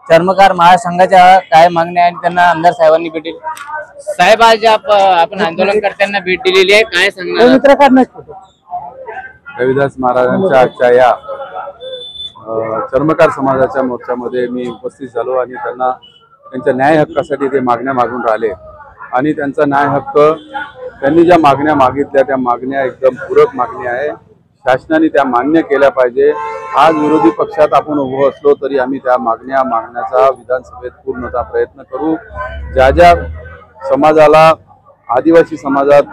चर्मकार महासंघाच्या काय मागण्या आहेत त्यांना आमदार साहेबांनी भेट दिली। साहेब आज आपण आंदोलनकर्त्यांना भेट दिलेली आहे, काय सांगणार? रविदास महाराजांच्या आजच्या या चर्मकार समाजाच्या मोर्चामध्ये मी उपस्थित झालो आणि त्यांना त्यांच्या न्याय हक्कासाठी ते मागण्या मागून राहिले आणि त्यांचा न्याय हक्क त्यांनी ज्या मागण्या मागितल्या त्या मागण्या एकदम पूरक मागण्या आहे। शासनाने त्या मान्य केल्या पाहिजे। आज विरोधी पक्षात आपण उभो असलो तरी आम्ही त्या मागण्या मागण्याचा विधानसभेत पूर्णतः प्रयत्न करू। ज्या ज्या समाजाला आदिवासी समाजात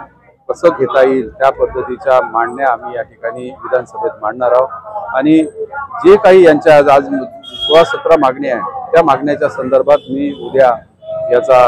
कसं घेता येईल त्या पद्धतीच्या मांडण्या आम्ही या ठिकाणी विधानसभेत मांडणार आहोत आणि जे काही यांच्या आज 16-17 मागण्या आहेत त्या मागण्याच्या संदर्भात मी उद्या याचा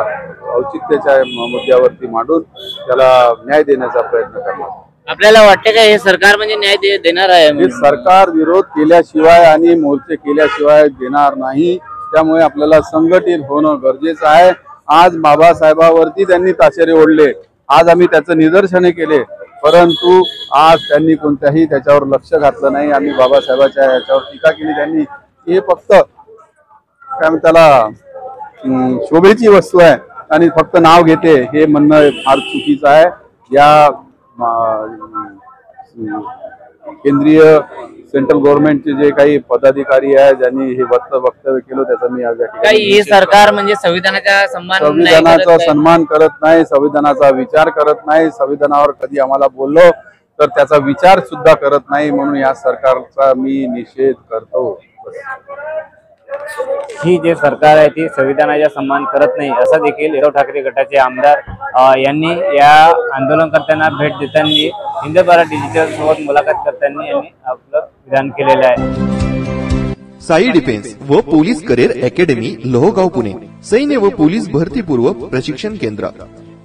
औचित्याच्या मुद्द्यावरती मांडून त्याला न्याय देण्याचा प्रयत्न करणार। आपल्याला वाटते का हे सरकार म्हणजे न्याय देणार आहे? हे सरकार विरोध केल्याशिवाय आणि मोर्चे केल्याशिवाय देणार नाही, त्यामुळे आपल्याला संघटित होणं गरजेचं आहे। आज बाबासाहेबांवरती त्यांनी ताशेरे ओढले, आज आम्ही त्याचं निदर्शने केले, परंतु आज त्यांनी कोणत्याही त्याच्यावर लक्ष घातलं नाही। आम्ही बाबासाहेबांच्या याच्यावर टीका केली, त्यांनी हे फक्त काय म्हणतात त्याला शोभेची वस्तू आहे आणि फक्त नाव घेते हे म्हणणं फार चुकीचं आहे। या केंद्रीय सेंट्रल गव्हर्नमेंटचे जे काही पदाधिकारी आहे ज्यांनी हे वक्तव्य केलं त्याचा मी आज काही सरकार म्हणजे संविधानाचा सन्मान करत नाही, संविधानाचा विचार करत नाही, संविधानावर कधी आम्हाला बोललो तर त्याचा विचार सुद्धा करत नाही, म्हणून या सरकारचा मी निषेध करतो। ही जे सरकार आहे ती संविधानाचा सन्मान करत नाही असं देखील उद्धव ठाकरे गटाचे आमदार यांनी या आंदोलनकर्त्यांना भेट देताना हिंद भारत डिजिटल सोबत मुलाखत करताना यांनी आपलं विधान केलेलं आहे। साई डिफेन्स व police career academy Lohgaon Pune सैन्य व पोलीस भरती पूर्व प्रशिक्षण केंद्र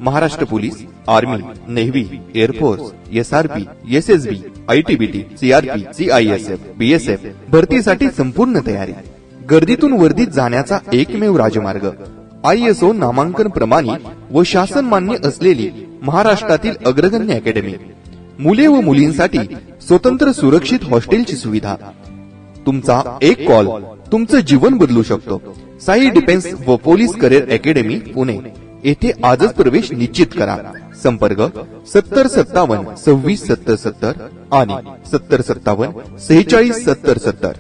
Maharashtra police, army, navy, air force, SRP, SSB, ITBT, CRP, CISF, BSF भरतीसाठी संपूर्ण तयारी। गर्दीतून वर्दीत जाण्याचा एकमेव राजमार्ग। ISO नामांकन प्रमाणित व शासन मान्य असलेली महाराष्ट्रातील अग्रगण्य अकॅडमी। मुले व मुलींसाठी स्वतंत्र सुरक्षित हॉस्टेलची सुविधा। तुमचा एक कॉल तुमचं जीवन बदलू शकतो। साई डिफेन्स व पोलीस करिअर अकॅडमी पुणे येथे आजच प्रवेश निश्चित करा। संपर्क 7057 26 70 70 आणि 7057 46 70 70।